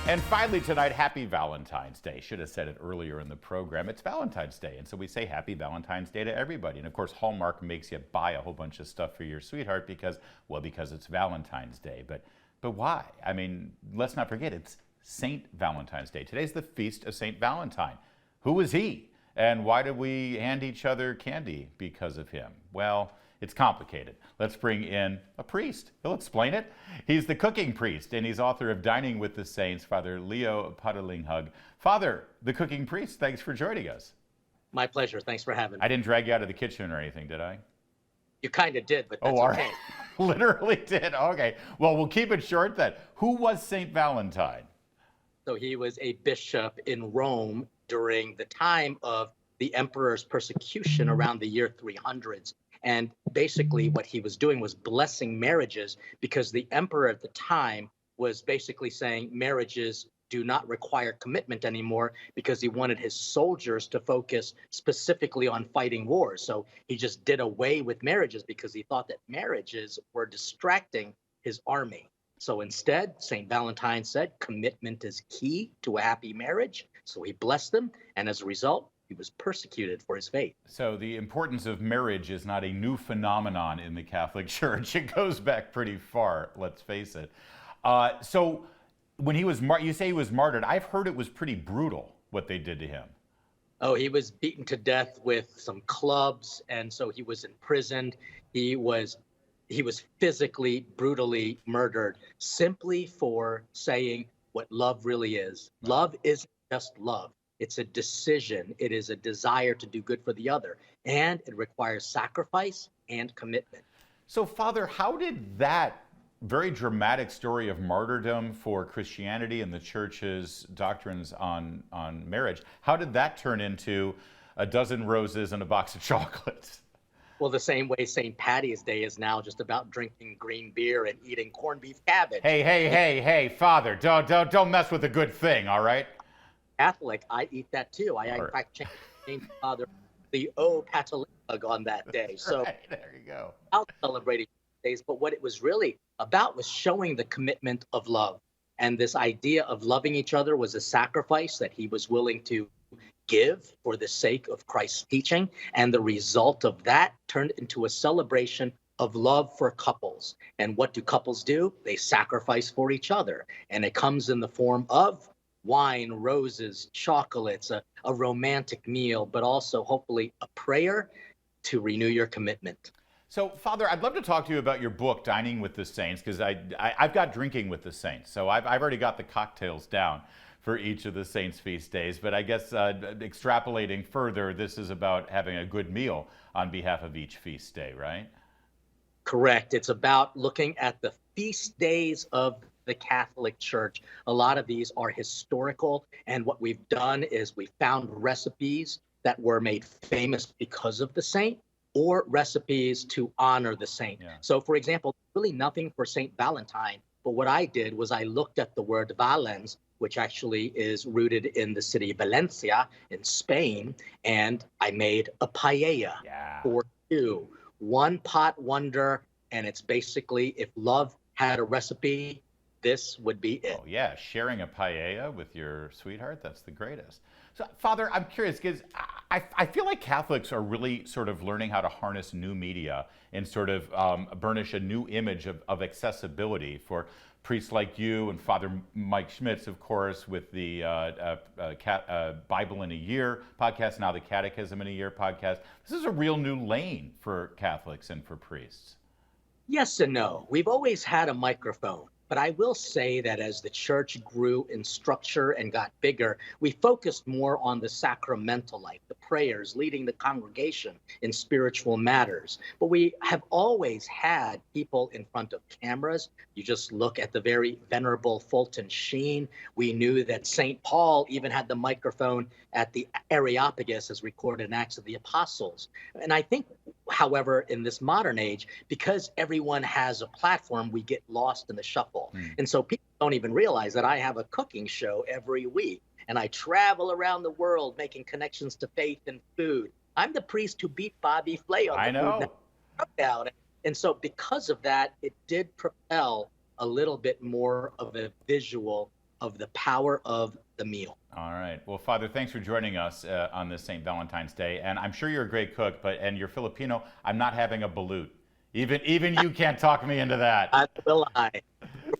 And finally tonight, happy Valentine's Day. Should have said it earlier in the program. It's Valentine's Day, and so we say happy Valentine's Day to everybody. And of course, Hallmark makes you buy a whole bunch of stuff for your sweetheart because it's Valentine's Day. But why? I mean, let's not forget, it's Saint Valentine's Day. Today's the feast of Saint Valentine. Who was he? And why did we hand each other candy because of him? Well, it's complicated. Let's bring in a priest. He'll explain it. He's the cooking priest, and he's author of Dining with the Saints, Father Leo Patalinghug. Father, the cooking priest, thanks for joining us. My pleasure. Thanks for having me. I didn't drag you out of the kitchen or anything, did I? You kind of did, but that's all okay. Right. Literally did. Okay. Well, we'll keep it short then. Who was Saint Valentine? So he was a bishop in Rome during the time of the emperor's persecution around the year 300s. And basically what he was doing was blessing marriages because the emperor at the time was basically saying marriages do not require commitment anymore because he wanted his soldiers to focus specifically on fighting wars. So he just did away with marriages because he thought that marriages were distracting his army. So instead, St. Valentine said commitment is key to a happy marriage. So he blessed them. And as a result, he was persecuted for his faith. So the importance of marriage is not a new phenomenon in the Catholic Church. It goes back pretty far, let's face it. So when he was, you say he was martyred, I've heard it was pretty brutal what they did to him. Oh, he was beaten to death with some clubs, and so he was imprisoned. He was physically, brutally murdered simply for saying what love really is. Love isn't just love. It's a decision. It is a desire to do good for the other, and it requires sacrifice and commitment. So, Father, how did that very dramatic story of martyrdom for Christianity and the Church's doctrines on marriage, how did that turn into a dozen roses and a box of chocolates? Well, the same way St. Patty's Day is now just about drinking green beer and eating corned beef cabbage. Hey, Father, don't mess with a good thing, all right? Catholic, I eat that too. I in fact changed the name to Father Leo Patalinghug on that day. So right, there you go. I'll celebrate days, but what it was really about was showing the commitment of love. And this idea of loving each other was a sacrifice that he was willing to give for the sake of Christ's teaching. And the result of that turned into a celebration of love for couples. And what do couples do? They sacrifice for each other. And it comes in the form of wine, roses, chocolates, a romantic meal, but also hopefully a prayer to renew your commitment. So, Father, I'd love to talk to you about your book, Dining with the Saints, because I've got Drinking with the Saints. So I've already got the cocktails down for each of the Saints' feast days. But I guess extrapolating further, this is about having a good meal on behalf of each feast day, right? Correct. It's about looking at the feast days of the Catholic Church. A lot of these are historical, and what we've done is we found recipes that were made famous because of the saint or recipes to honor the saint. Yeah. So for example, really nothing for Saint Valentine, but what I did was I looked at the word valens, which actually is rooted in the city of Valencia in Spain, and I made a paella for two. One pot wonder, and it's basically if love had a recipe, this would be it. Oh yeah, sharing a paella with your sweetheart, that's the greatest. So Father, I'm curious because I feel like Catholics are really sort of learning how to harness new media and sort of burnish a new image of accessibility for priests like you and Father Mike Schmitz, of course, with the Bible in a Year podcast, now the Catechism in a Year podcast. This is a real new lane for Catholics and for priests. Yes and no. We've always had a microphone. But I will say that as the church grew in structure and got bigger, we focused more on the sacramental life, the prayers, leading the congregation in spiritual matters. But we have always had people in front of cameras. You just look at the very venerable Fulton Sheen. We knew that St. Paul even had the microphone at the Areopagus as recorded in Acts of the Apostles. And I think, however, in this modern age, because everyone has a platform, we get lost in the shuffle. And so people don't even realize that I have a cooking show every week, and I travel around the world making connections to faith and food. I'm the priest who beat Bobby Flay on the food out. And so because of that, it did propel a little bit more of a visual of the power of the meal. All right. Well, Father, thanks for joining us on this St. Valentine's Day. And I'm sure you're a great cook, and you're Filipino. I'm not having a balut. Even you can't talk me into that. Will I?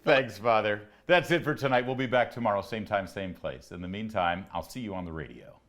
Thanks, Father. That's it for tonight. We'll be back tomorrow, same time, same place. In the meantime, I'll see you on the radio.